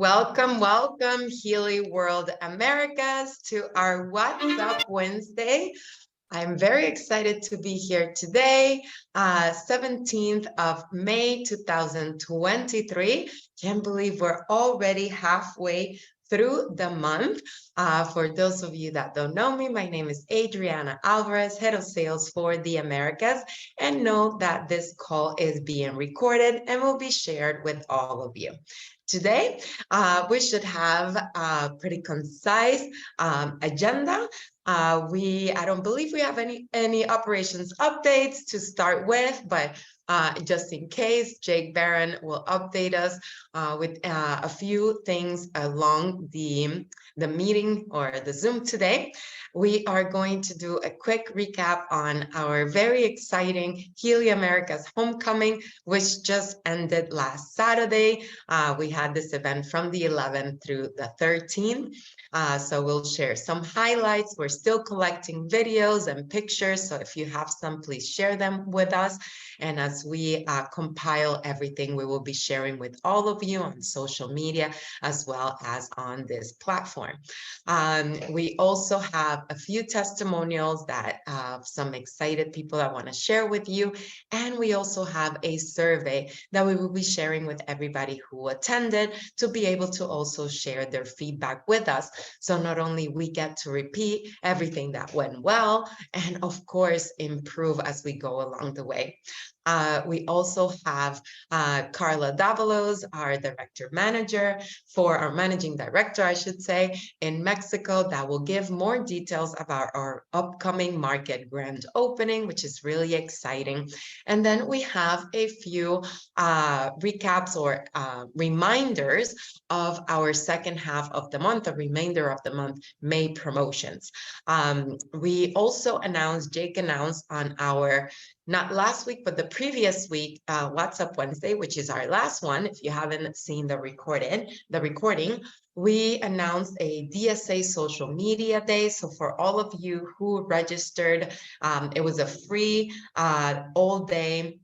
Welcome, welcome, Healy World Americas, to our What's Up Wednesday. I'm very excited to be here today, 17th of May, 2023. Can't believe we're already halfway through the month. For those of you that don't know me, my name is Adriana Alvarez, Head of Sales for the Americas, and know that this call is being recorded and will be shared with all of you. Today, we should have a pretty concise agenda. I don't believe we have any operations updates to start with, but just in case, Jake Barron will update us with a few things along the meeting or the Zoom today. We are going to do a quick recap on our very exciting Healy Americas Homecoming, which just ended last Saturday. We had this event from the 11th through the 13th. So we'll share some highlights. We're still collecting videos and pictures. So if you have some, please share them with us. And as we compile everything, we will be sharing with all of you on social media as well as on this platform. We also have a few testimonials that some excited people that want to share with you. And we also have a survey that we will be sharing with everybody who attended to be able to also share their feedback with us. So not only we get to repeat everything that went well, and of course, improve as we go along the way. We also have Carla Davalos, our managing director, I should say, in Mexico, that will give more details about our upcoming market grand opening, which is really exciting. And then we have a few recaps or reminders of our second half of the month, the remainder of the month, May promotions. Jake announced on our, not last week, but the previous week, What's Up Wednesday, which is our last one. If you haven't seen the recording, we announced a DSA social media day. So for all of you who registered, it was a free all-day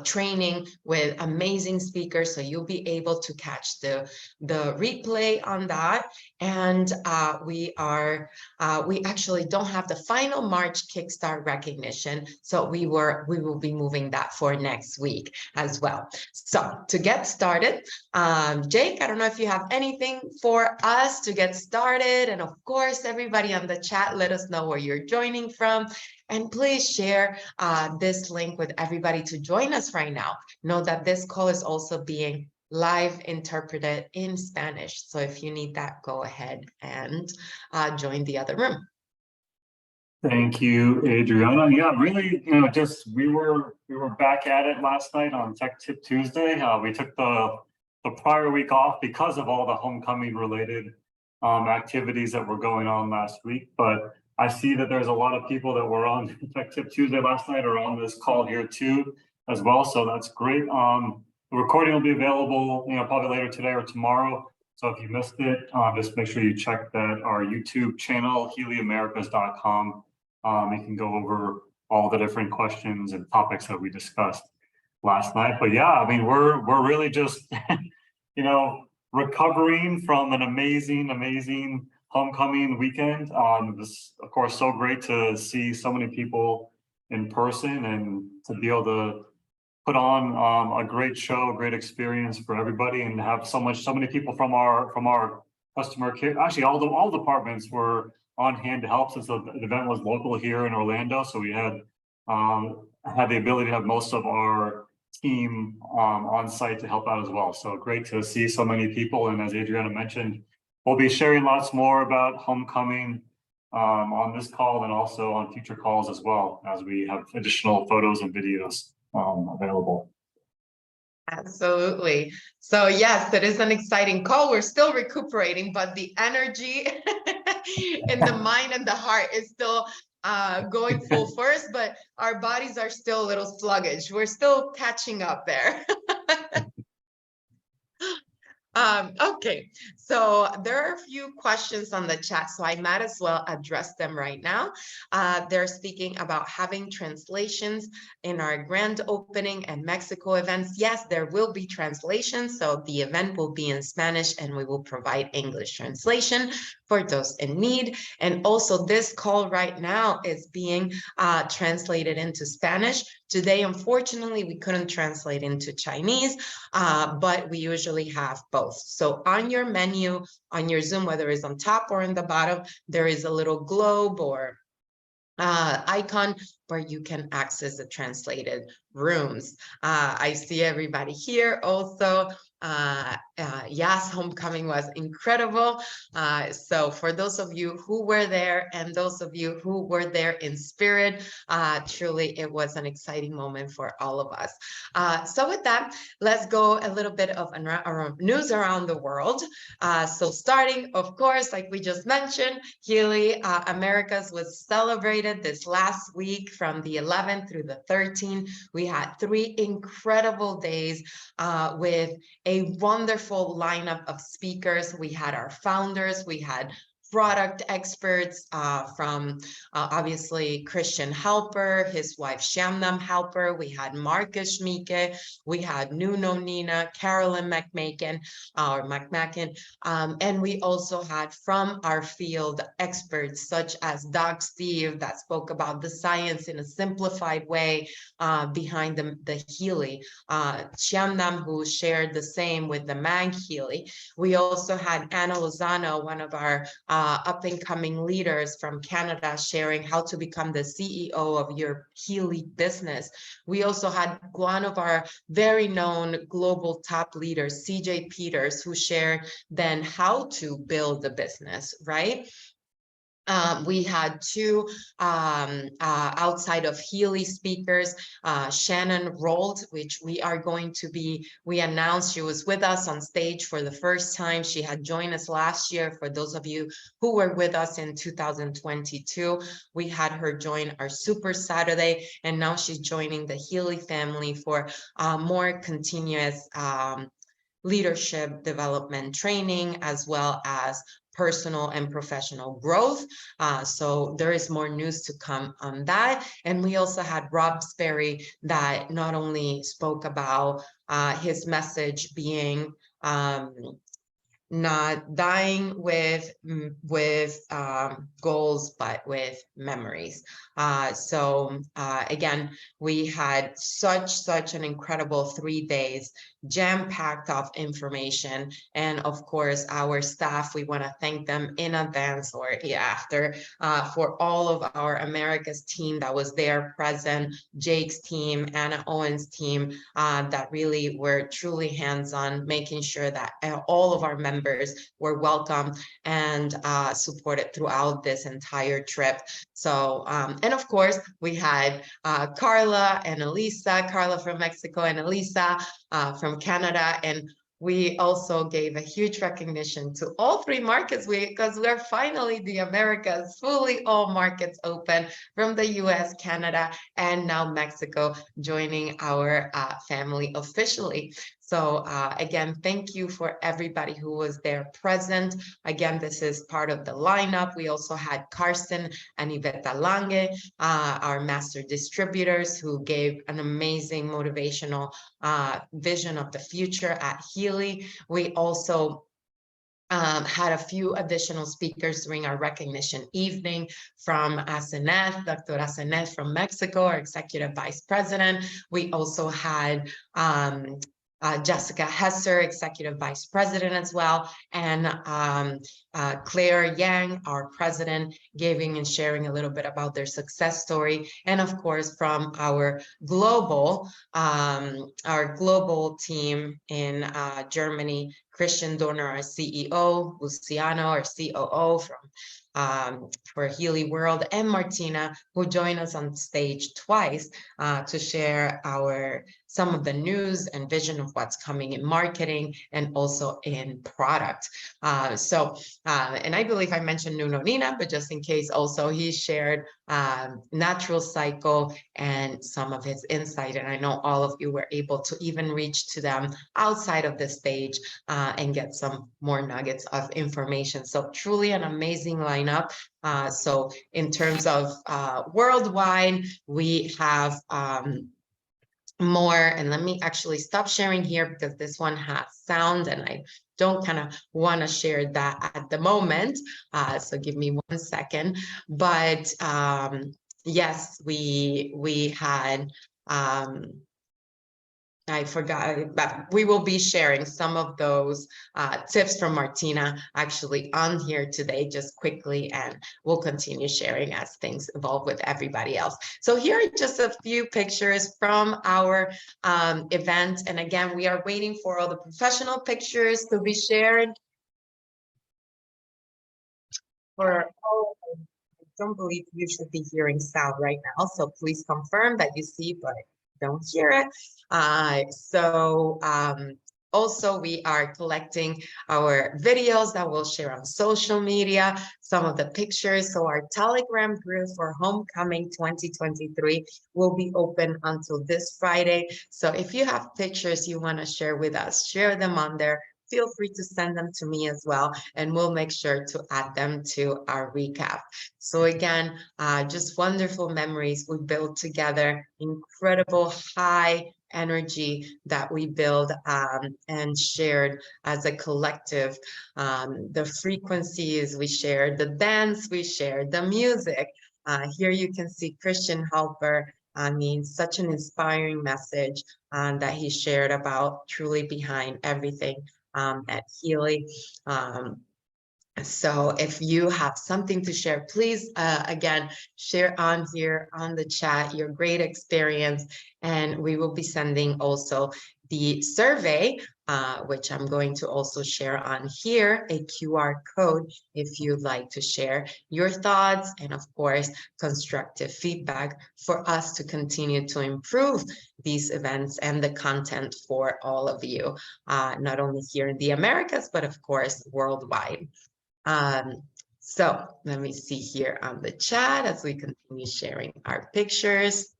training with amazing speakers, so you'll be able to catch the replay on that. And we actually don't have the final March Kickstart recognition, so we will be moving that for next week as well. So to get started, Jake, I don't know if you have anything for us to get started, and of course everybody on the chat, let us know where you're joining from. And please share this link with everybody to join us right now. Know that this call is also being live interpreted in Spanish. So if you need that, go ahead and join the other room. Thank you, Adriana. Yeah, really, just we were back at it last night on Tech Tip Tuesday. We took the prior week off because of all the homecoming related activities that were going on last week, but I see that there's a lot of people that were on Tech Tip Tuesday last night or on this call here too as well. So that's great. The recording will be available, probably later today or tomorrow. So if you missed it, just make sure you check that our YouTube channel, healyamericas.com. You can go over all the different questions and topics that we discussed last night. But yeah, I mean, we're really just, recovering from an amazing homecoming weekend. This, of course, so great to see so many people in person and to be able to put on a great show, a great experience for everybody, and have so many people from our customer care. Actually, all departments were on hand to help, since the event was local here in Orlando. So we had the ability to have most of our team on site to help out as well. So great to see so many people. And as Adriana mentioned, we'll be sharing lots more about homecoming on this call and also on future calls as well, as we have additional photos and videos available. Absolutely. So yes, it is an exciting call. We're still recuperating, but the energy in the mind and the heart is still going full force, but our bodies are still a little sluggish. We're still catching up there. Okay, so there are a few questions on the chat, so I might as well address them right now. They're speaking about having translations in our grand opening and Mexico events. Yes, there will be translations, so the event will be in Spanish and we will provide English translation for those in need. And also this call right now is being translated into Spanish. Today, unfortunately, we couldn't translate into Chinese, but we usually have both. So on your menu, on your Zoom, whether it's on top or in the bottom, there is a little globe or icon where you can access the translated rooms. I see everybody here also. Yes, homecoming was incredible. So for those of you who were there and those of you who were there in spirit, truly it was an exciting moment for all of us. So with that, let's go a little bit of news around the world. So starting, of course, like we just mentioned, Healy Americas was celebrated this last week from the 11th through the 13th. We had 3 incredible days with a wonderful lineup of speakers. We had our founders, we had product experts from obviously Christian Halper, his wife Shamnam Halper. We had Marcus Schmieke, we had Nuno Nina, Carolyn McMakin, and we also had from our field experts such as Doc Steve that spoke about the science in a simplified way behind the Healy. Shamnam, who shared the same with the MagHealy. We also had Anna Lozano, one of our up-and-coming leaders from Canada, sharing how to become the CEO of your Healy business. We also had one of our very known global top leaders, CJ Peters, who shared then how to build a business, right? We had 2 outside of Healy speakers, Shannon Rold, which we announced she was with us on stage for the first time. She had joined us last year. For those of you who were with us in 2022, we had her join our Super Saturday, and now she's joining the Healy family for more continuous leadership development training, as well as personal and professional growth. So there is more news to come on that. And we also had Rob Sperry that not only spoke about his message being not dying with goals, but with memories. So again, we had such an incredible 3 days, jam-packed of information. And of course, our staff, we want to thank them in advance or after for all of our Americas team that was there present, Jake's team, Anna Owen's team, that really were truly hands-on, making sure that all of our members were welcome and supported throughout this entire trip. So, and of course, we had Carla and Elisa, Carla from Mexico and Elisa from Canada. And we also gave a huge recognition to all 3 markets because we're finally the Americas, fully all markets open from the US, Canada, and now Mexico joining our family officially. So again, thank you for everybody who was there present. Again, this is part of the lineup. We also had Carsten and Iveta Lange, our master distributors, who gave an amazing motivational vision of the future at Healy. We also had a few additional speakers during our recognition evening from Asenet, Dr. Asenet from Mexico, our executive vice president. We also had Jessica Hesser, Executive Vice President as well, and Claire Yang, our President, giving and sharing a little bit about their success story. And of course, from our global team in Germany, Christian Dorner, our CEO, Luciano, our COO for Healy World, and Martina, who joined us on stage twice to share some of the news and vision of what's coming in marketing and also in product. And I believe I mentioned Nuno Nina, but just in case also he shared natural cycle and some of his insight. And I know all of you were able to even reach to them outside of the stage and get some more nuggets of information. So truly an amazing lineup. So in terms of worldwide, we have more, and let me actually stop sharing here because this one has sound and I don't kind of want to share that at the moment. So give me 1 second. But yes, we had I forgot, but we will be sharing some of those tips from Martina actually on here today, just quickly, and we'll continue sharing as things evolve with everybody else. So here are just a few pictures from our event. And again, we are waiting for all the professional pictures to be shared. I don't believe you should be hearing sound right now, so please confirm that you see, but don't hear it. Also, we are collecting our videos that we'll share on social media, some of the pictures. So our Telegram group for Homecoming 2023 will be open until this Friday. So if you have pictures you want to share with us, share them on there. Feel free to send them to me as well, and we'll make sure to add them to our recap. So again, just wonderful memories we built together, incredible high energy that we build and shared as a collective. The frequencies we shared, the dance we shared, the music. Here you can see Christian Halper. I mean, such an inspiring message that he shared about truly behind everything at Healy. So if you have something to share, please, again, share on here on the chat your great experience. And we will be sending also the survey, which I'm going to also share on here, a QR code if you'd like to share your thoughts and, of course, constructive feedback for us to continue to improve these events and the content for all of you, not only here in the Americas, but of course, worldwide. So let me see here on the chat as we continue sharing our pictures.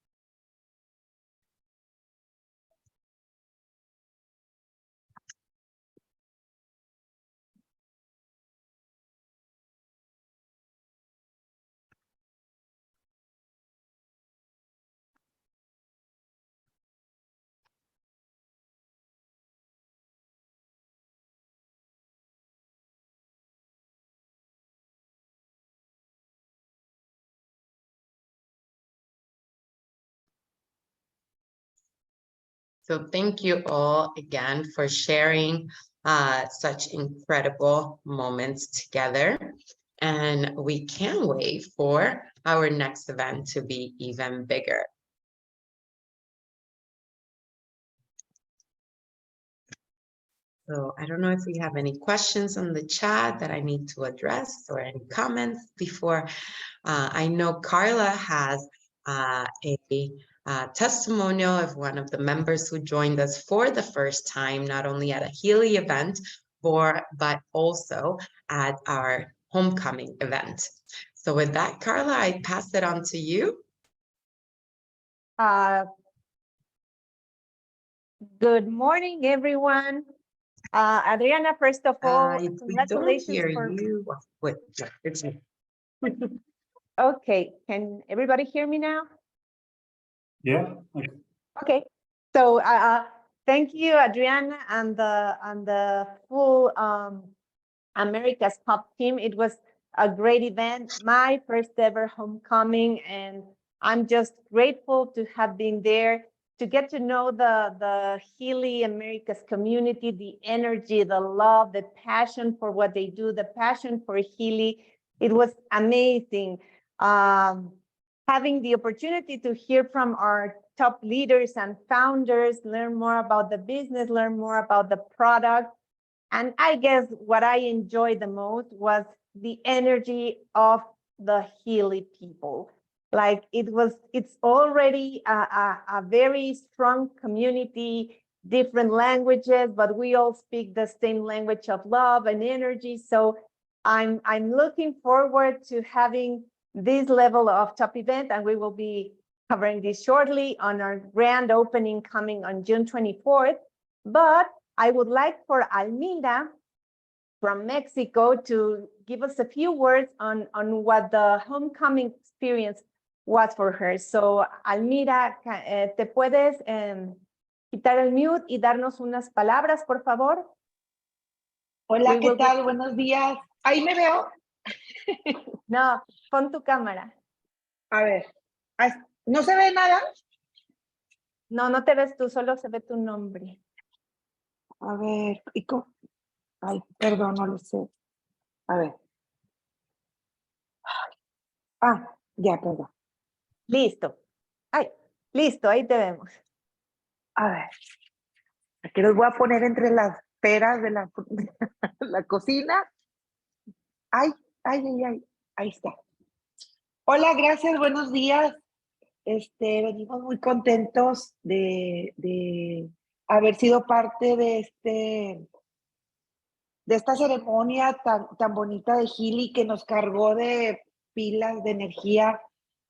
So thank you all again for sharing such incredible moments together. And we can't wait for our next event to be even bigger. So I don't know if we have any questions on the chat that I need to address or any comments before. I know Carla has a testimonial of one of the members who joined us for the first time, not only at a Healy event, but also at our homecoming event. So with that, Carla, I pass it on to you. Good morning, everyone. Adriana, first of all, congratulations. We don't hear you. Wait, it's me. Okay, can everybody hear me now? Yeah. Okay, so thank you, Adriana, and the full America's Hub team. It was a great event, my first ever homecoming, and I'm just grateful to have been there, to get to know the Healy Americas community, the energy, the love, the passion for what they do, the passion for Healy. It was amazing. Having the opportunity to hear from our top leaders and founders, learn more about the business, learn more about the product. And I guess what I enjoyed the most was the energy of the Healy people. Like it's already a very strong community, different languages, but we all speak the same language of love and energy. So I'm looking forward to having this level of top event, and we will be covering this shortly on our grand opening coming on June 24th. But I would like for Almira from Mexico to give us a few words on what the homecoming experience was for her. So, Almira, ¿te puedes quitar el mute y darnos unas palabras, por favor? Hola, ¿qué tal? Buenos días. ¿Ahí me veo? No, pon tu cámara. A ver, ¿no se ve nada? No, no te ves tú, solo se ve tu nombre. A ver, ay, perdón, no lo sé. A ver. Ya, perdón. Listo. Ay, listo, ahí te vemos. A ver. Aquí los voy a poner entre las peras de la cocina. Ay, ahí está. Hola, gracias, buenos días. Venimos muy contentos de haber sido parte de esta ceremonia tan bonita de Healy, que nos cargó de pilas, de energía.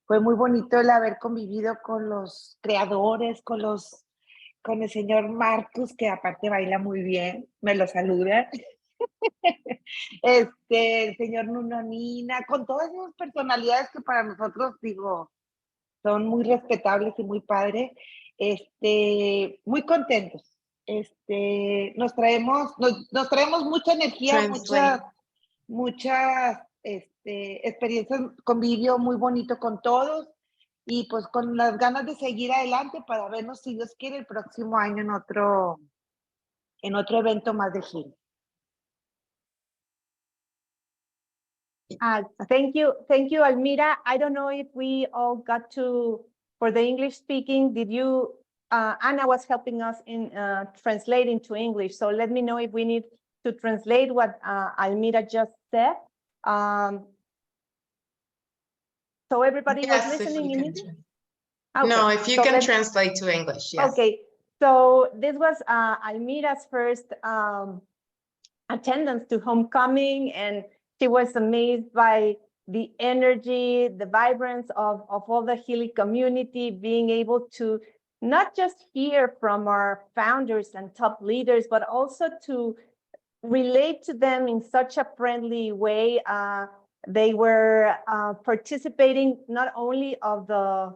Fue muy bonito el haber convivido con los creadores, con el señor Marcus, que aparte baila muy bien, me lo saluda. El señor Nuno Nina, con todas esas personalidades que para nosotros, digo, son muy respetables y muy padres. Muy contentos. Nos traemos mucha energía, muchas experiencias, convivio muy bonito con todos, y pues con las ganas de seguir adelante para vernos, si Dios quiere, el próximo año en otro evento más de Healy. Thank you, Almira. I don't know if we all got to, for the English speaking, did you, Anna was helping us in translating to English, so let me know if we need to translate what Almira just said. So everybody was listening in English? Okay. No, if you can translate to English, yes. Okay, so this was Almira's first attendance to homecoming, and she was amazed by the energy, the vibrance of all the Healy community, being able to not just hear from our founders and top leaders, but also to relate to them in such a friendly way. They were participating not only of the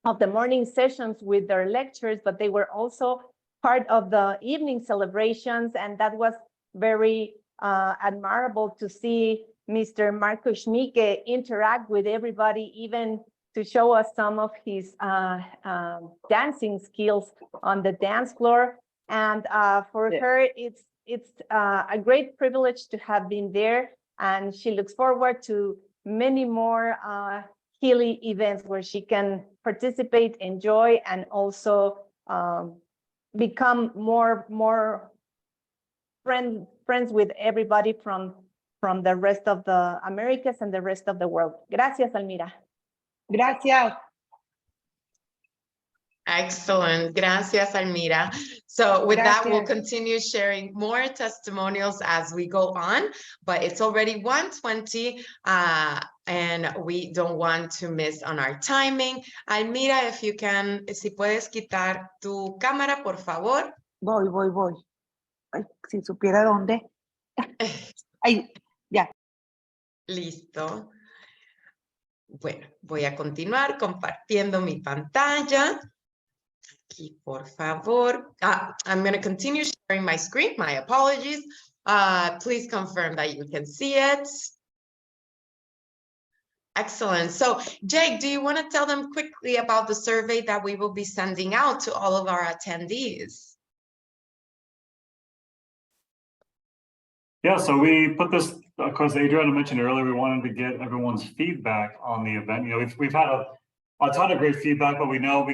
morning sessions with their lectures, but they were also part of the evening celebrations, and that was very admirable to see Mr. Marco Schmicke interact with everybody, even to show us some of his dancing skills on the dance floor. And for her, it's a great privilege to have been there, and she looks forward to many more Healy events where she can participate, enjoy, and also become more friends with everybody from the rest of the Americas and the rest of the world. Gracias, Almira. Gracias. Excellent. Gracias, Almira. So with that, we'll continue sharing more testimonials as we go on, but it's already 1:20 and we don't want to miss on our timing. Almira, if you can, si puedes quitar tu cámara, por favor. Voy. Ay, si supiera dónde. Ay, ya. Listo. Bueno, voy a continuar compartiendo mi pantalla. Aquí, por favor. I'm going to continue sharing my screen. My apologies. Please confirm that you can see it. Excellent. So, Jake, do you want to tell them quickly about the survey that we will be sending out to all of our attendees? Yeah, so we put this, of course, Adriana mentioned earlier, we wanted to get everyone's feedback on the event. You know, we've had a ton of great feedback, but we know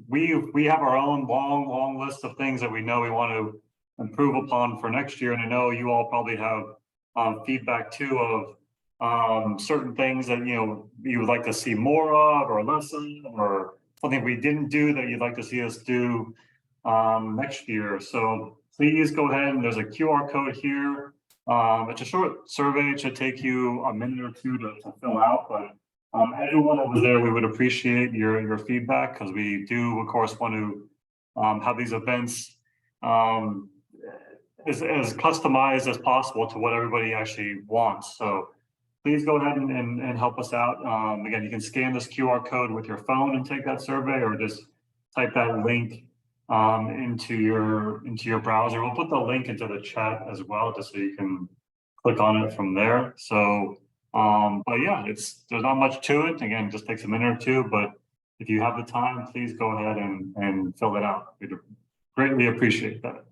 we have our own long list of things that we know we want to improve upon for next year. And I know you all probably have feedback too of certain things that, you know, you would like to see more of or less of, or something we didn't do that you'd like to see us do next year. So please go ahead, and there's a QR code here. It's a short survey. It should take you a minute or two to fill out, but everyone that was there, we would appreciate your feedback, because we do, of course, want to have these events as customized as possible to what everybody actually wants. So please go ahead and help us out. Again, you can scan this QR code with your phone and take that survey, or just type that link into your browser. We'll put the link into the chat as well, just so you can click on it from there. So, but yeah, there's not much to it. Again, it just takes a minute or two, but if you have the time, please go ahead and fill it out. We'd greatly appreciate that.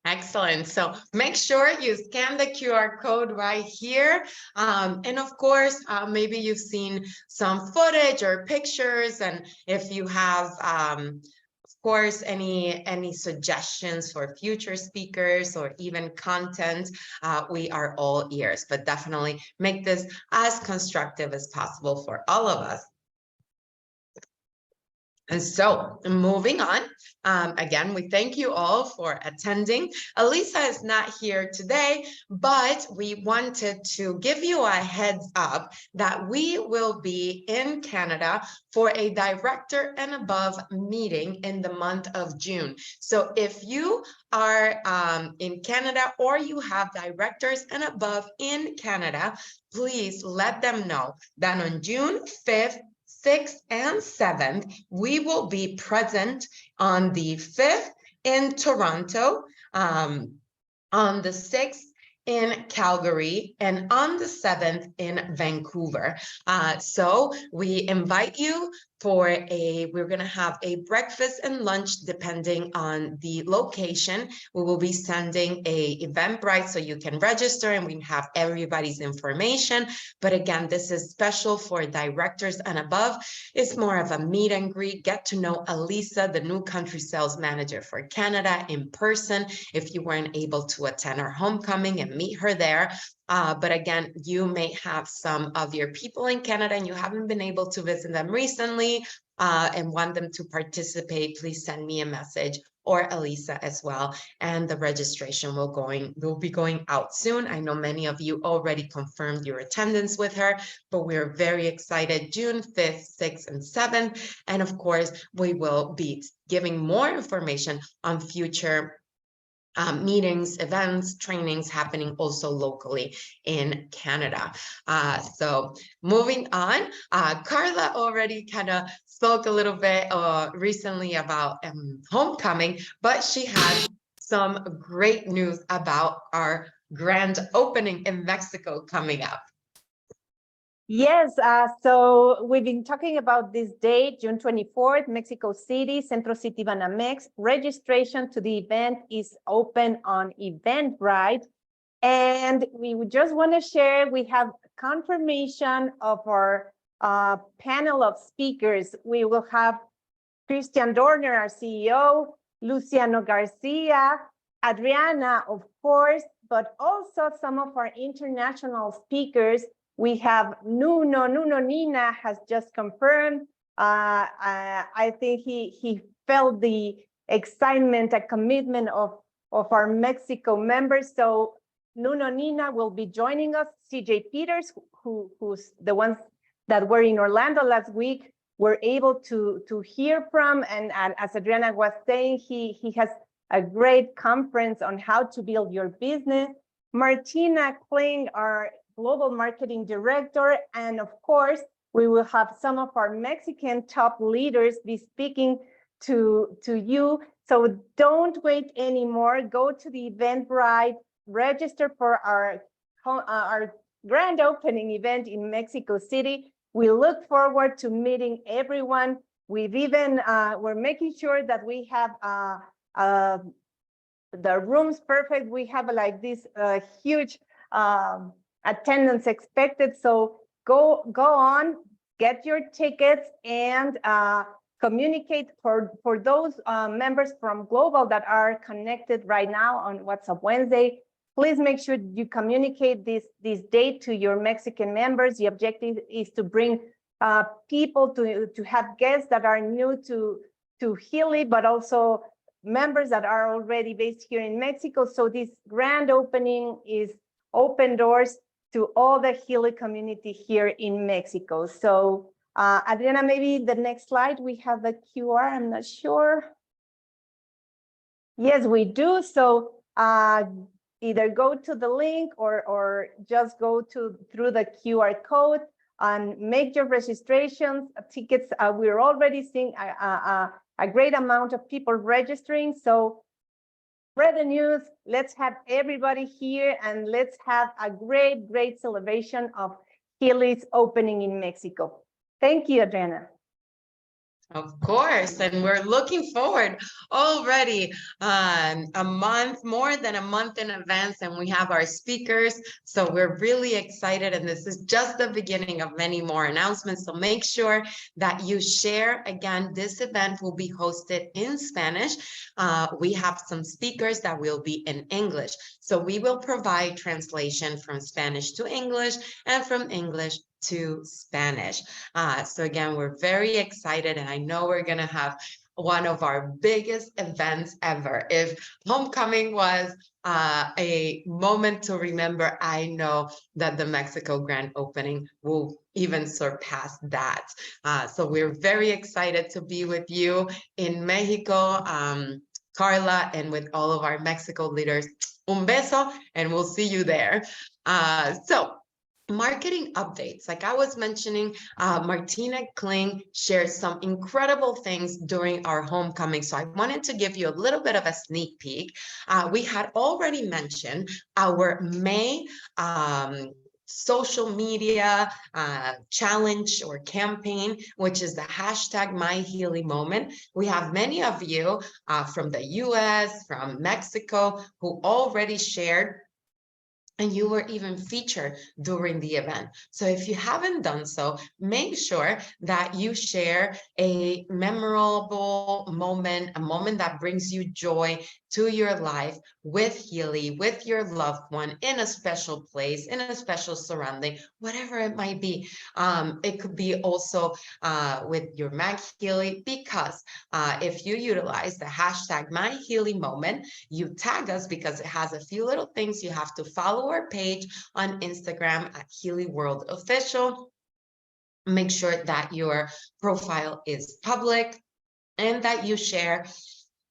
Excellent. So make sure you scan the QR code right here. And of course, maybe you've seen some footage or pictures, and if you have, of course, any suggestions for future speakers or even content, we are all ears, but definitely make this as constructive as possible for all of us. And so moving on, again, we thank you all for attending. Elisa is not here today, but we wanted to give you a heads up that we will be in Canada for a director and above meeting in the month of June. So if you are in Canada, or you have directors and above in Canada, please let them know that on June 5th, 6th and 7th, we will be present on the 5th in Toronto, on the 6th in Calgary, and on the 7th in Vancouver. So we invite you for we're going to have a breakfast and lunch depending on the location. We will be sending a Eventbrite so you can register and we can have everybody's information. But again, this is special for directors and above. It's more of a meet and greet, get to know Elisa, the new country sales manager for Canada, in person, if you weren't able to attend our homecoming and meet her there. But again, you may have some of your people in Canada and you haven't been able to visit them recently and want them to participate. Please send me a message, or Elisa as well, and the registration will be going out soon. I know many of you already confirmed your attendance with her, but we're very excited. June 5th, 6th, and 7th. And of course, we will be giving more information on future meetings, events, trainings happening also locally in Canada. So moving on, Carla already kind of spoke a little bit recently about homecoming, but she had some great news about our grand opening in Mexico coming up. Yes, so we've been talking about this date, June 24th, Mexico City, Centro City Banamex. Registration to the event is open on Eventbrite. And we would just want to share, we have confirmation of our panel of speakers. We will have Christian Dorner, our CEO, Luciano Garcia, Adriana, of course, but also some of our international speakers. We have Nuno Nina has just confirmed. I think he felt the excitement and commitment of our Mexico members. So Nuno Nina will be joining us. CJ Peters, who's the ones that were in Orlando last week, were able to hear from. And as Adriana was saying, he has a great conference on how to build your business. Martina Kling, our Global Marketing Director, and of course, we will have some of our Mexican top leaders be speaking to you. So don't wait anymore. Go to the Eventbrite, register for our grand opening event in Mexico City. We look forward to meeting everyone. We've even, we're making sure that we have the rooms perfect. We have like this huge attendance expected. So go on, get your tickets, and communicate for those members from Global that are connected right now on WhatsApp Wednesday. Please make sure you communicate this date to your Mexican members. The objective is to bring people to have guests that are new to Healy, but also members that are already based here in Mexico. So this grand opening is open doors to all the Healy community here in Mexico. So Adriana, maybe the next slide, we have the QR, I'm not sure. Yes, we do. So either go to the link or just go through the QR code and make your registrations. Tickets, we're already seeing a great amount of people registering. So spread the news. Let's have everybody here and let's have a great celebration of Healy's opening in Mexico. Thank you, Adriana. Of course, and we're looking forward already a month, more than a month in advance, and we have our speakers. So we're really excited, and this is just the beginning of many more announcements. So make sure that you share. Again, this event will be hosted in Spanish. We have some speakers that will be in English. So we will provide translation from Spanish to English and from English to Spanish. So again, we're very excited, and I know we're going to have one of our biggest events ever. If Homecoming was a moment to remember, I know that the Mexico grand opening will even surpass that. So we're very excited to be with you in Mexico, Carla, and with all of our Mexico leaders. Un beso, and we'll see you there. So marketing updates, like I was mentioning, Martina Kling shared some incredible things during our homecoming. So I wanted to give you a little bit of a sneak peek. We had already mentioned our May social media challenge or campaign, which is the hashtag myhealymoment. We have many of you from the US, from Mexico, who already shared, and you were even featured during the event. So if you haven't done so, make sure that you share a memorable moment, a moment that brings you joy to your life with Healy, with your loved one, in a special place, in a special surrounding, whatever it might be. It could be also with your MagHealy, because if you utilize the hashtag myhealymoment, you tag us, because it has a few little things. You have to follow our page on Instagram at Healy World Official. Make sure that your profile is public and that you share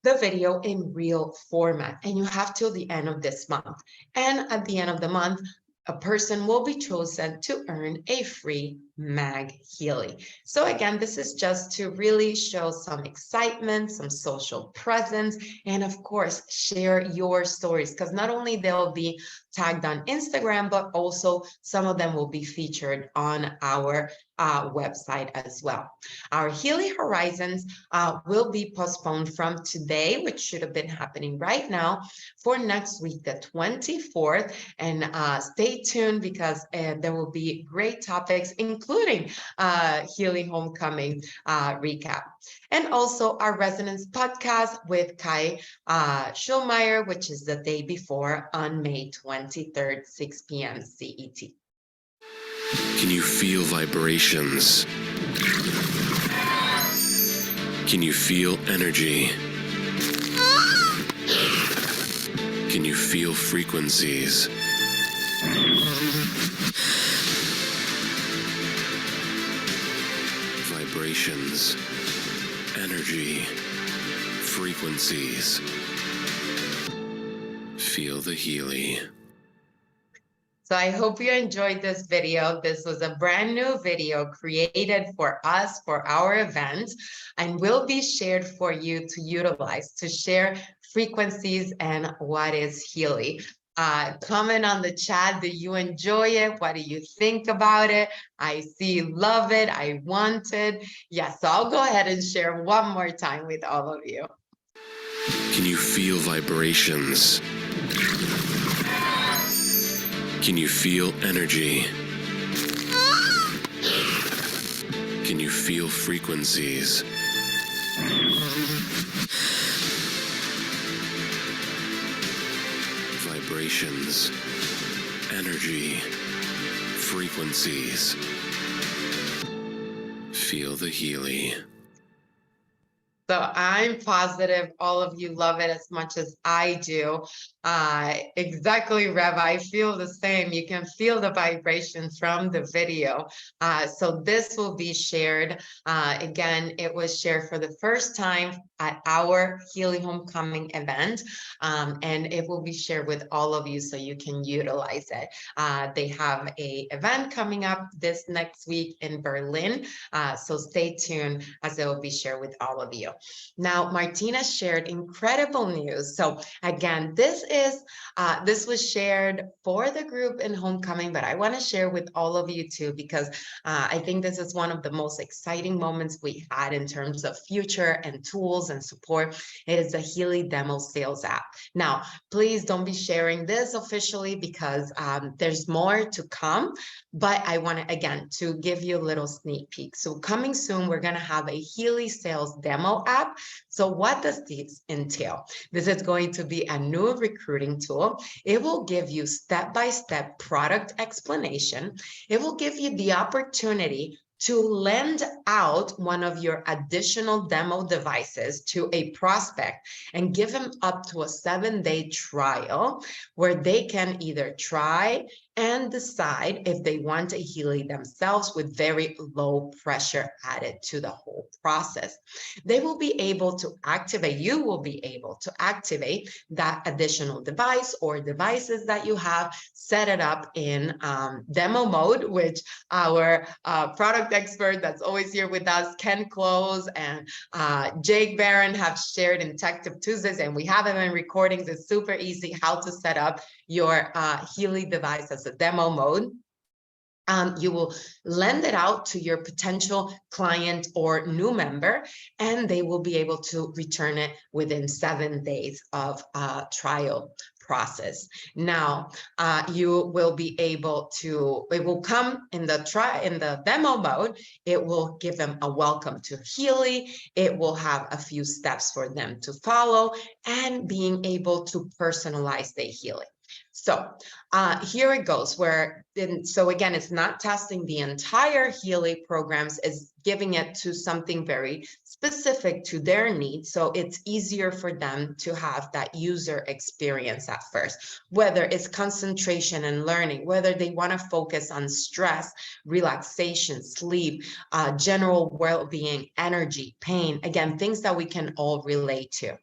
the video in real format, and you have till the end of this month. And at the end of the month, a person will be chosen to earn a free MagHealy. So again, this is just to really show some excitement, some social presence, and of course, share your stories, because not only they'll be tagged on Instagram, but also some of them will be featured on our website as well. Our Healy Horizons will be postponed from today, which should have been happening right now, for next week, the 24th. And stay tuned, because there will be great topics, including Healy Homecoming recap. And also our Resonance podcast with Kai Schulmeyer, which is the day before on May 23rd, 6 p.m. CET. Can you feel vibrations? Can you feel energy? Can you feel frequencies? Vibrations, energy, frequencies. Feel the Healy. So I hope you enjoyed this video. This was a brand new video created for us, for our event, and will be shared for you to utilize, to share frequencies and what is Healy. Comment on the chat. Do you enjoy it? What do you think about it? I see love it. I want it. Yes, so I'll go ahead and share one more time with all of you. Can you feel vibrations? Can you feel energy? Can you feel frequencies? Vibrations, energy, frequencies. Feel the Healy. So I'm positive all of you love it as much as I do. Exactly, Rev. I feel the same. You can feel the vibration from the video. So this will be shared. Again, it was shared for the first time at our Healy Homecoming event. And it will be shared with all of you so you can utilize it. They have a event coming up this next week in Berlin. So stay tuned as it will be shared with all of you. Now, Martina shared incredible news. So again, this was shared for the group in Homecoming, but I want to share with all of you too, because I think this is one of the most exciting moments we had in terms of future and tools and support. It is the Healy Demo Sales App. Now, please don't be sharing this officially because there's more to come, but I want to, again, to give you a little sneak peek. So coming soon, we're going to have a Healy Sales Demo App. So what does this entail? This is going to be a new recruiting tool. It will give you step-by-step product explanation. It will give you the opportunity to lend out one of your additional demo devices to a prospect and give them up to a 7-day trial where they can either try and decide if they want a Healy themselves with very low pressure added to the whole process. They will be able to activate, you will be able to activate that additional device or devices that you have, set it up in demo mode, which our product expert that's always here with us, Ken Close and Jake Barron have shared in Tech Tip Tuesdays, and we have them in recordings. It's super easy how to set up your Healy device as a demo mode. You will lend it out to your potential client or new member, and they will be able to return it within 7 days of trial process. Now, you will be able to, it will come in the demo mode. It will give them a welcome to Healy. It will have a few steps for them to follow and being able to personalize their Healy. So here it goes, so again, it's not testing the entire Healy programs, it's giving it to something very specific to their needs. So it's easier for them to have that user experience at first, whether it's concentration and learning, whether they want to focus on stress, relaxation, sleep, general well-being, energy, pain, again, things that we can all relate to.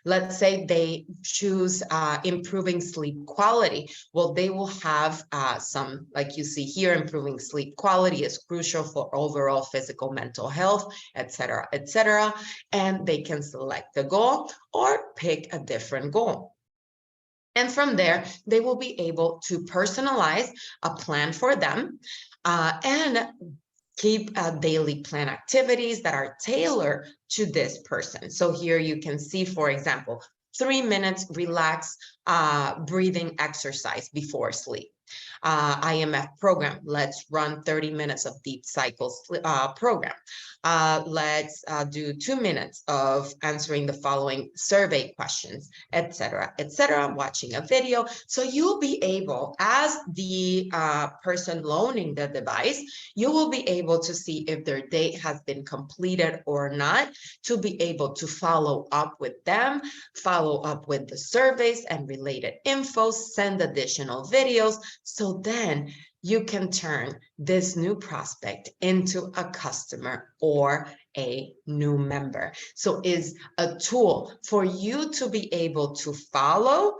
Let's say they choose improving sleep quality. Well, they will have some, like you see here, improving sleep quality is crucial for overall physical, mental health, etc., etc. And they can select the goal or pick a different goal. And from there, they will be able to personalize a plan for them and keep daily plan activities that are tailored to this person. So here you can see, for example, 3 minutes relax breathing exercise before sleep. IMF program, let's run 30 minutes of deep cycles program. Let's do 2 minutes of answering the following survey questions, etc., etc., watching a video. So you'll be able, as the person loaning the device, you will be able to see if their date has been completed or not, to be able to follow up with them, follow up with the surveys and related info, send additional videos. So then you can turn this new prospect into a customer or a new member. So is a tool for you to be able to follow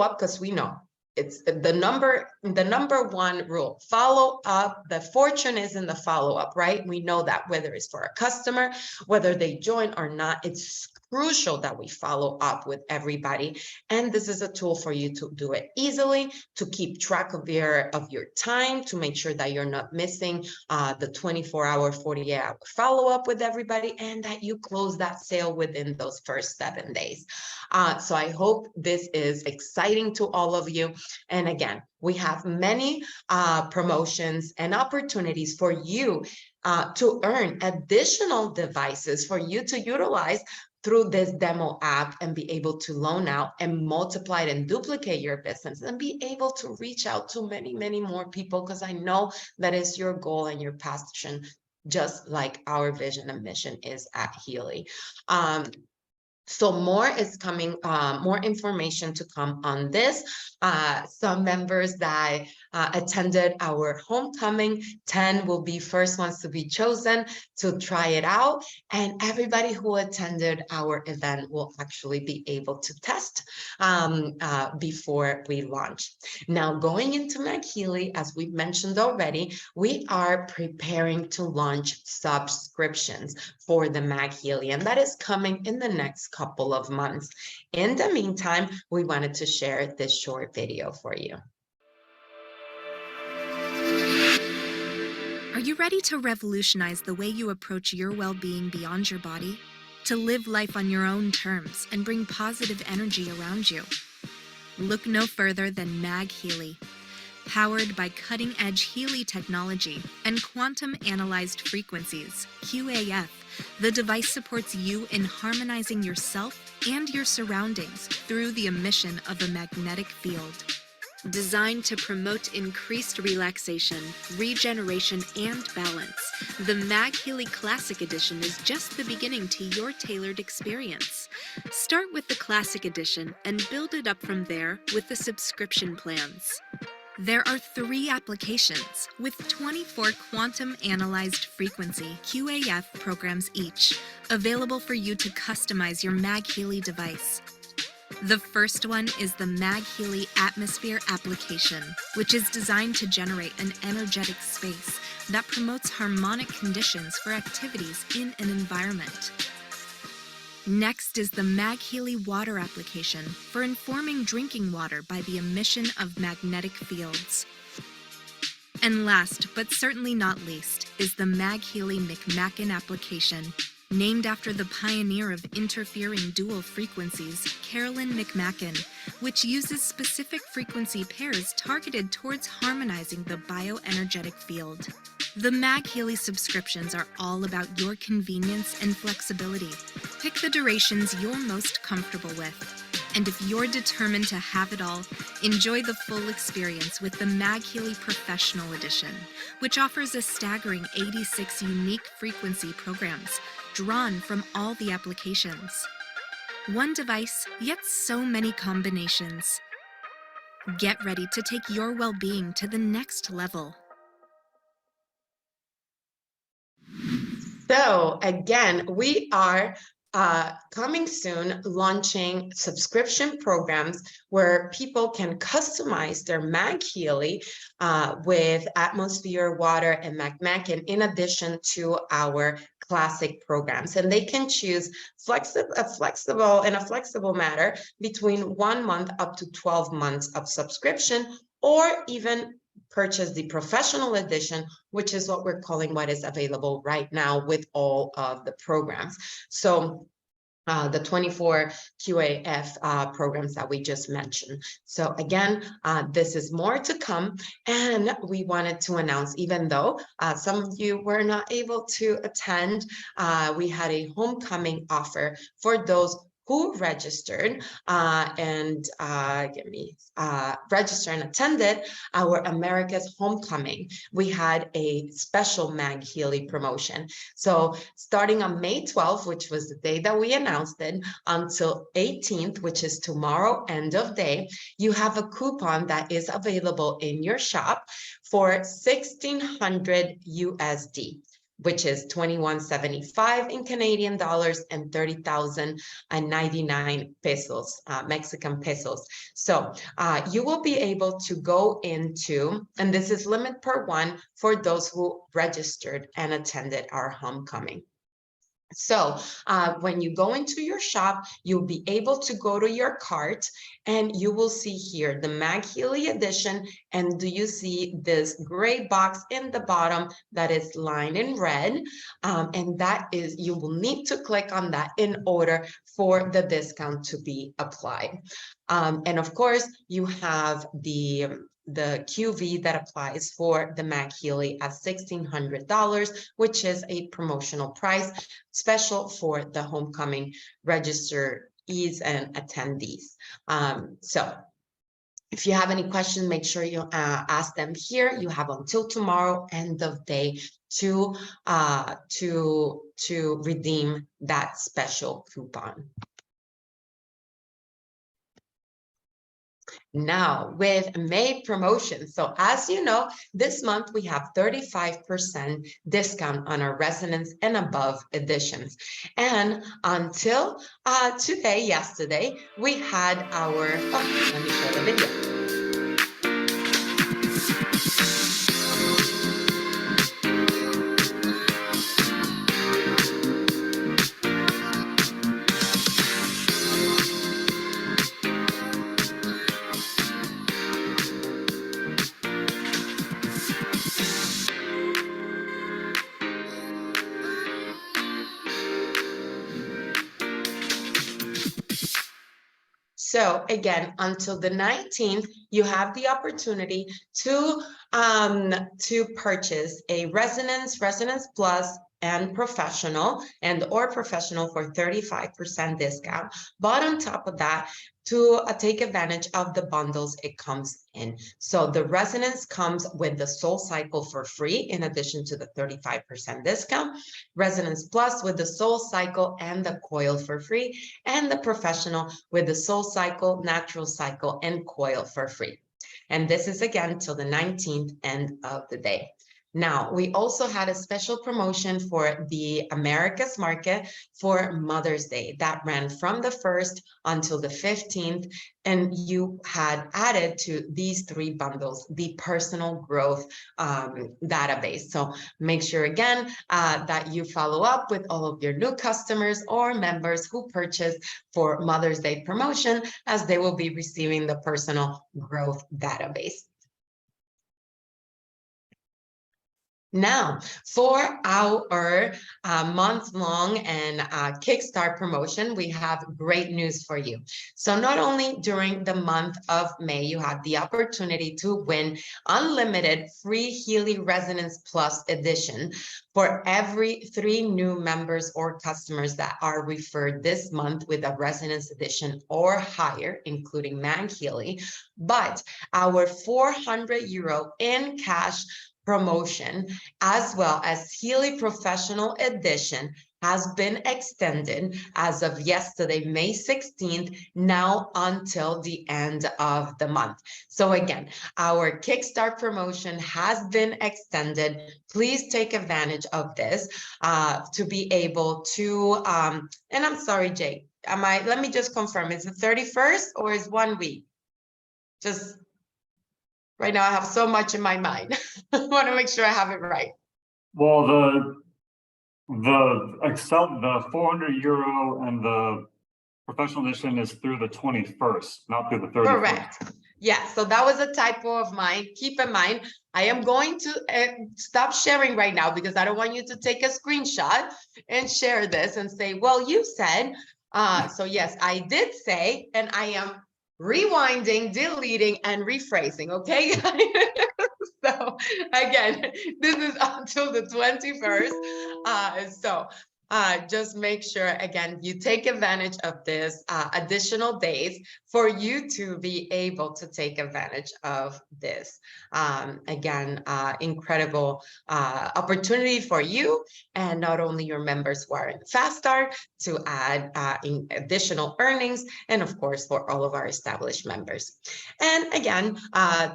up, because we know it's the number one rule. Follow up. The fortune is in the follow up, right? We know that whether it's for a customer, whether they join or not, it's crucial that we follow up with everybody. And this is a tool for you to do it easily, to keep track of your time, to make sure that you're not missing the 24-hour, 48-hour follow-up with everybody, and that you close that sale within those first 7 days. So I hope this is exciting to all of you. And again, we have many promotions and opportunities for you to earn additional devices for you to utilize through this demo app and be able to loan out and multiply it and duplicate your business and be able to reach out to many, many more people, because I know that is your goal and your passion just like our vision and mission is at Healy. So more is coming, more information to come on this. Some members that attended our homecoming, 10 will be first ones to be chosen to try it out. And everybody who attended our event will actually be able to test before we launch. Now, going into MagHealy, as we've mentioned already, we are preparing to launch subscriptions for the MagHealy, and that is coming in the next couple of months. In the meantime, we wanted to share this short video for you. Are you ready to revolutionize the way you approach your well-being beyond your body? To live life on your own terms and bring positive energy around you? Look no further than MagHealy. Powered by cutting-edge Healy technology and quantum analyzed frequencies, QAF, the device supports you in harmonizing yourself and your surroundings through the emission of a magnetic field. Designed to promote increased relaxation, regeneration, and balance, the MagHealy Classic Edition is just the beginning to your tailored experience. Start with the Classic Edition and build it up from there with the subscription plans. There are 3 applications with 24 quantum analyzed frequency QAF programs each, available for you to customize your MagHealy device. The first one is the MagHealy Atmosphere application, which is designed to generate an energetic space that promotes harmonic conditions for activities in an environment. Next is the MagHealy Water application for informing drinking water by the emission of magnetic fields. And last, but certainly not least, is the MagHealy McMacken application, named after the pioneer of interfering dual frequencies, Carolyn McMacken, which uses specific frequency pairs targeted towards harmonizing the bioenergetic field. The MagHealy subscriptions are all about your convenience and flexibility. Pick the durations you're most comfortable with. And if you're determined to have it all, enjoy the full experience with the MagHealy Professional Edition, which offers a staggering 86 unique frequency programs drawn from all the applications. One device, yet so many combinations. Get ready to take your well-being to the next level. So again, we are coming soon, launching subscription programs where people can customize their MagHealy with Atmosphere, Water, and McMacken, in addition to our classic programs. And they can choose in a flexible manner between 1 month up to 12 months of subscription, or even purchase the professional edition, which is what we're calling what is available right now with all of the programs. So the 24 QAF programs that we just mentioned. So again, this is more to come, and we wanted to announce, even though some of you were not able to attend, we had a homecoming offer for those who registered registered and attended our America's Homecoming. We had a special MagHealy promotion. So starting on May 12th, which was the day that we announced it, until 18th, which is tomorrow, end of day, you have a coupon that is available in your shop for $1,600 USD. Which is $2,175 in Canadian dollars and 30,099 pesos, Mexican pesos. So you will be able to go into, and this is limit per one for those who registered and attended our homecoming. So when you go into your shop, you'll be able to go to your cart, and you will see here the MagHealy edition. And do you see this gray box in the bottom that is lined in red? And that is, you will need to click on that in order for the discount to be applied. And of course, you have the QV that applies for the MagHealy at $1,600, which is a promotional price special for the homecoming registerees and attendees. So If you have any questions, make sure you ask them here. You have until tomorrow, end of day, to redeem that special coupon. Now with May promotion. So as you know, this month we have 35% discount on our Resonance and Above editions. And until yesterday, we had our, let me show the video. So again, until the 19th, you have the opportunity to purchase a Resonance Plus, and Professional or Professional for 35% discount. But on top of that, to take advantage of the bundles it comes in. So the Resonance comes with the Soul Cycle for free, in addition to the 35% discount. Resonance Plus with the Soul Cycle and the coil for free, and the Professional with the Soul Cycle, Natural Cycle, and coil for free. And this is again till the 19th, end of the day. Now, we also had a special promotion for the Americas market for Mother's Day that ran from the 1st until the 15th. And you had added to these 3 bundles the personal growth database. So make sure again that you follow up with all of your new customers or members who purchased for Mother's Day promotion, as they will be receiving the personal growth database. Now, for our month-long and Kickstart promotion, we have great news for you. So not only during the month of May, you have the opportunity to win unlimited free Healy Resonance Plus edition for every 3 new members or customers that are referred this month with a Resonance edition or higher, including MagHealy, but our €400 in cash promotion, as well as Healy Professional Edition, has been extended as of yesterday, May 16th, now until the end of the month. So again, our Kickstart promotion has been extended. Please take advantage of this to be able to, and I'm sorry, Jake, let me just confirm, is it 31st or is 1 week? Just right now, I have so much in my mind. I want to make sure I have it right. Well, the €400 and the Professional Edition is through the 21st, not through the 31st. Correct. Yeah, so that was a typo of mine. Keep in mind, I am going to stop sharing right now because I don't want you to take a screenshot and share this and say, well, you said, so yes, I did say, and I am rewinding, deleting, and rephrasing, okay? So again, this is until the 21st. So just make sure, again, you take advantage of this additional days for you to be able to take advantage of this. Again, incredible opportunity for you, and not only your members who are in Fast Start to add additional earnings, and of course, for all of our established members. And again,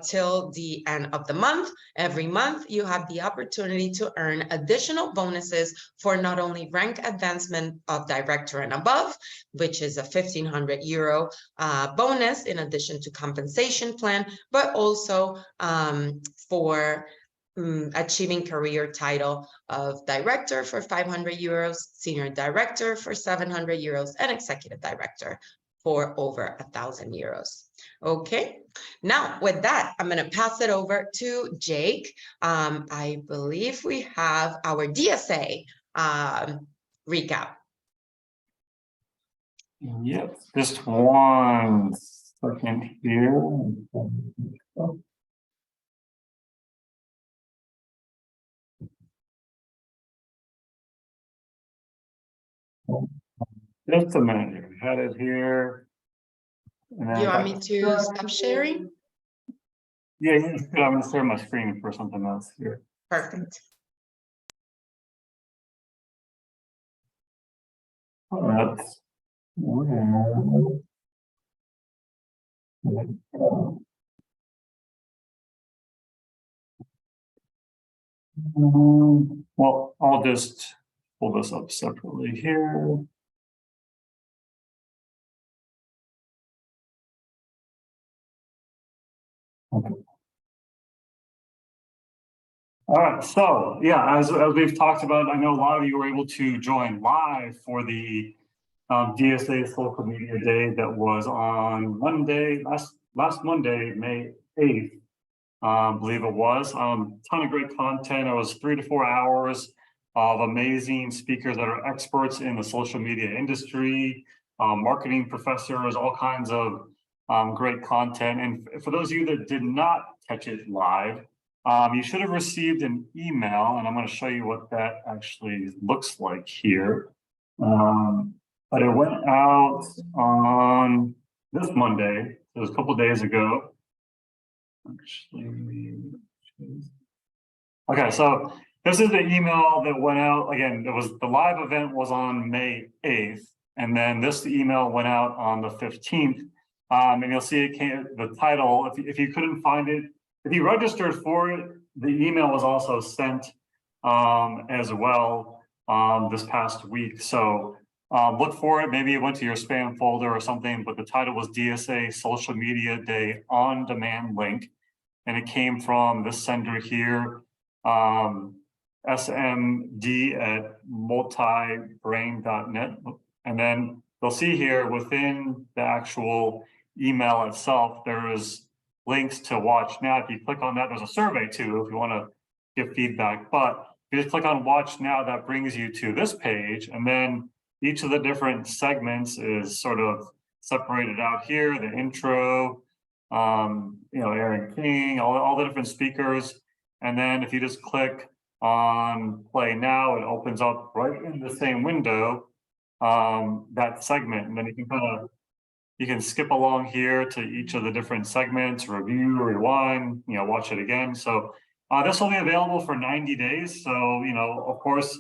till the end of the month, every month, you have the opportunity to earn additional bonuses for not only rank advancement of director and above, which is a €1,500 bonus in addition to compensation plan, but also for achieving career title of director for €500, senior director for €700, and executive director for over €1,000. Okay, now with that, I'm going to pass it over to Jake. I believe we have our DSA recap. Yep, just 1 second here. Just a minute here. We had it here. You want me to stop sharing? Yeah, I'm going to share my screen for something else here. Perfect. That's well, I'll just pull this up separately here. Okay. All right, so yeah, as we've talked about, I know a lot of you were able to join live for the DSA Social Media Day that was on Monday, last Monday, May 8th, I believe it was. Ton of great content. It was 3 to 4 hours of amazing speakers that are experts in the social media industry, marketing professors, all kinds of great content. And for those of you that did not catch it live, you should have received an email, and I'm going to show you what that actually looks like here. But it went out on this Monday, so it was a couple of days ago. Actually, okay, so this is the email that went out. Again, the live event was on May 8th, and then this email went out on the 15th. And you'll see it came, the title, if you couldn't find it, if you registered for it, the email was also sent as well this past week. So look for it. Maybe it went to your spam folder or something, but the title was DSA Social Media Day On Demand Link. And it came from the sender here, smd@multibrain.net. And then you'll see here within the actual email itself, there is links to watch now. If you click on that, there's a survey too, if you want to give feedback. But if you just click on watch now, that brings you to this page. And then each of the different segments is sort of separated out here, the intro, Aaron King, all the different speakers. And then if you just click on play now, it opens up right in the same window, that segment. And then you can skip along here to each of the different segments, review, rewind, watch it again. So this will be available for 90 days. So, of course,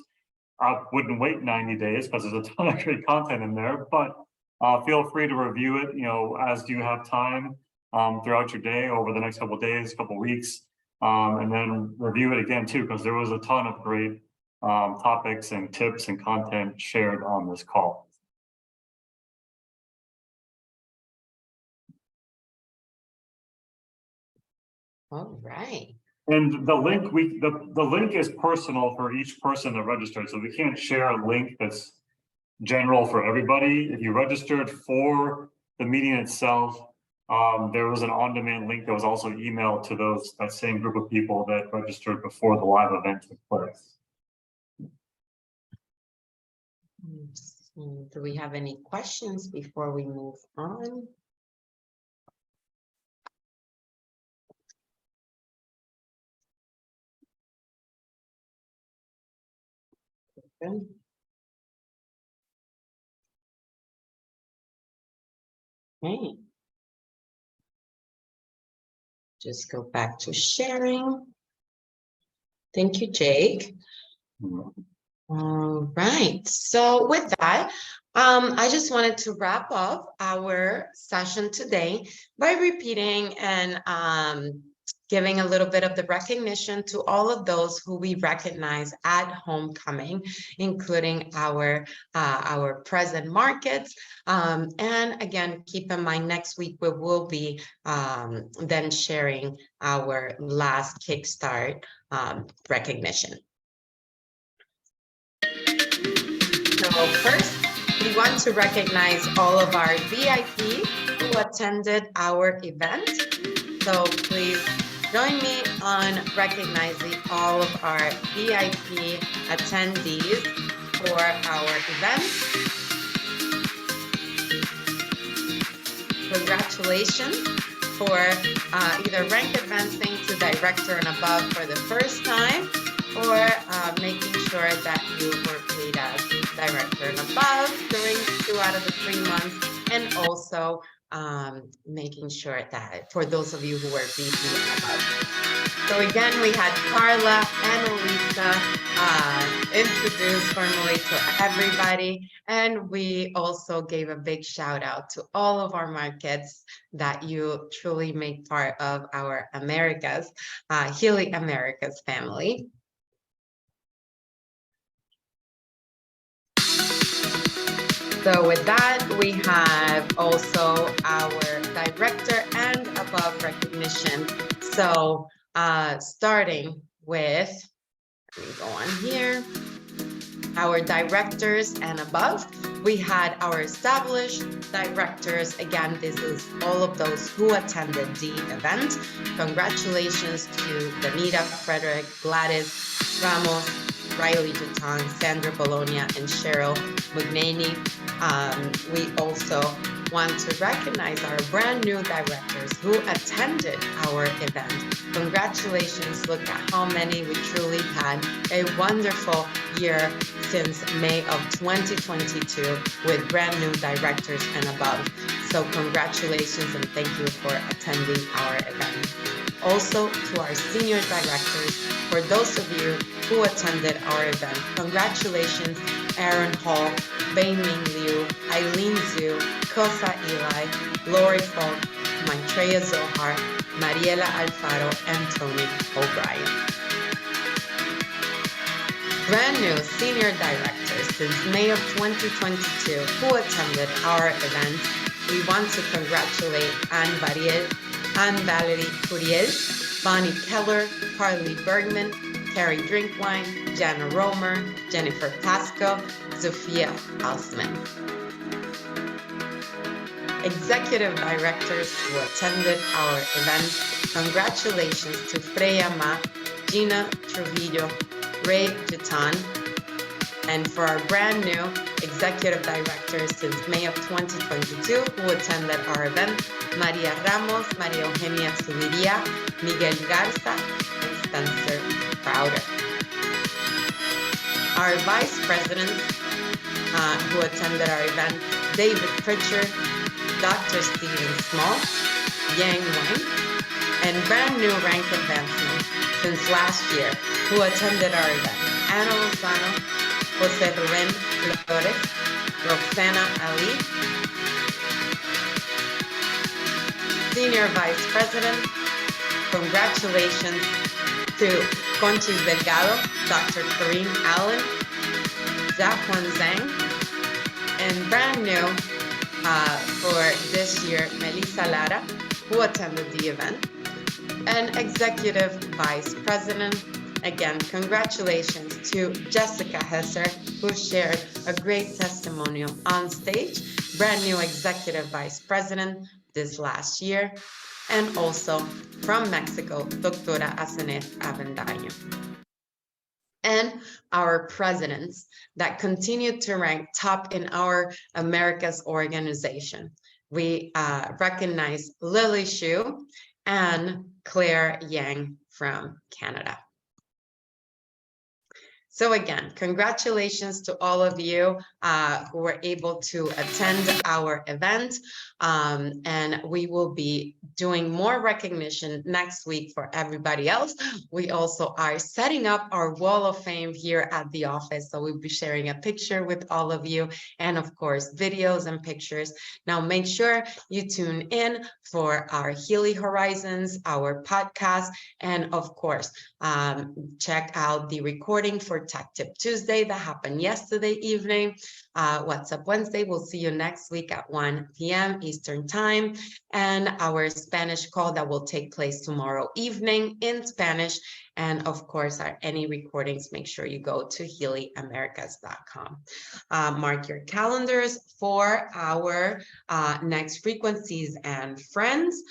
I wouldn't wait 90 days because there's a ton of great content in there, but feel free to review it, as you have time throughout your day over the next couple of days, couple of weeks, and then review it again too, because there was a ton of great topics and tips and content shared on this call. All right. And the link the link is personal for each person that registered, so we can't share a link that's general for everybody. If you registered for the meeting itself, there was an on-demand link that was also emailed to that same group of people that registered before the live event took place. Do we have any questions before we move on? Good. Okay. Just go back to sharing. Thank you, Jake. All right. So with that, I just wanted to wrap up our session today by repeating and giving a little bit of the recognition to all of those who we recognize at Homecoming, including our present markets. And again, keep in mind, next week we will be then sharing our last Kickstart recognition. So first, we want to recognize all of our VIP who attended our event. So please join me on recognizing all of our VIP attendees for our event. Congratulations for either rank advancing to director and above for the first time, or making sure that you were paid as director and above during 2 out of the 3 months, and also making sure that for those of you who were VP and above. So again, we had Carla and Elisa introduce formally to everybody. And we also gave a big shout out to all of our markets that you truly make part of our Americas, Healy Americas family. So with that, we have also our director and above recognition. So starting with, let me go on here, our directors and above. We had our established directors. Again, this is all of those who attended the event. Congratulations to Danita, Frederick, Gladys, Ramos, Riley Duton, Sandra Bologna, and Cheryl Mugnani. We also want to recognize our brand new directors who attended our event. Congratulations, look at how many. We truly had a wonderful year since May of 2022 with brand new directors and above. So congratulations and thank you for attending our event. Also to our senior directors, for those of you who attended our event, congratulations, Aaron Hall, Bei-Ming Liu, Eileen Zhu, Kosa Eli, Lori Falk, Maitreya Zohar, Mariela Alfaro, and Tony O'Brien. Brand new senior directors since May of 2022 who attended our event. We want to congratulate Anne Valerie Curiel, Bonnie Keller, Carly Bergman, Carrie Drinkwine, Jana Romer, Jennifer Pasco, Sophia Alsman. Executive directors who attended our event. Congratulations to Freya Ma, Gina Trujillo, Ray Jutan, and for our brand new executive directors since May of 2022 who attended our event, Maria Ramos, Maria Eugenia Zubiria, Miguel Garza, and Spencer Crowder. Our vice presidents who attended our event, David Pritchard, Dr. Stephen Small, Yang Wang, and brand new rank advancement since last year who attended our event, Ana Lozano, Jose Ruben Flores, Roxana Ali, Senior Vice President. Congratulations to Conchis Delgado, Dr. Corinne Allen, Zach Juan Zhang, and brand new for this year, Melissa Lara, who attended the event, and Executive Vice President. Again, congratulations to Jessica Hesser, who shared a great testimonial on stage, brand new Executive Vice President this last year, and also from Mexico, Doctora Asenet Avendaño. And our presidents that continue to rank top in our Americas organization. We recognize Lily Xu and Claire Yang from Canada. So again, congratulations to all of you who were able to attend our event. And we will be doing more recognition next week for everybody else. We also are setting up our wall of fame here at the office. So we'll be sharing a picture with all of you and of course, videos and pictures. Now make sure you tune in for our Healy Horizons, our podcast, and of course, check out the recording for Tech Tip Tuesday that happened yesterday evening. What's Up Wednesday, we'll see you next week at 1 p.m. Eastern Time, and our Spanish call that will take place tomorrow evening in Spanish. And of course, any recordings, make sure you go to healyamericas.com. Mark your calendars for our next Frequencies and Friends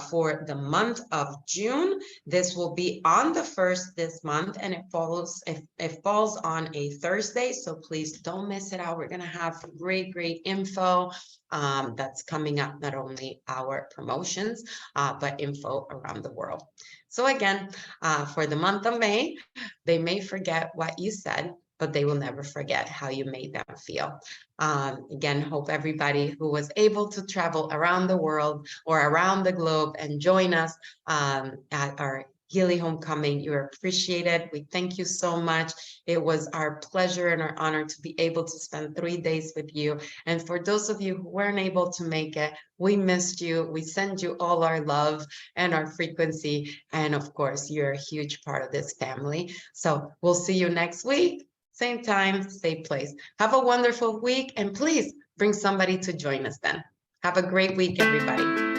for the month of June. This will be on the 1st this month, and it falls on a Thursday, so please don't miss it out. We're going to have great info that's coming up, not only our promotions, but info around the world. So again, for the month of May, they may forget what you said, but they will never forget how you made them feel. Again, hope everybody who was able to travel around the world or around the globe and join us at our Healy Homecoming, you're appreciated. We thank you so much. It was our pleasure and our honor to be able to spend 3 days with you. And for those of you who weren't able to make it, we missed you. We send you all our love and our frequency. And of course, you're a huge part of this family. So we'll see you next week. Same time, same place. Have a wonderful week. And please bring somebody to join us then. Have a great week, everybody.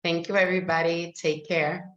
Thank you, everybody. Take care.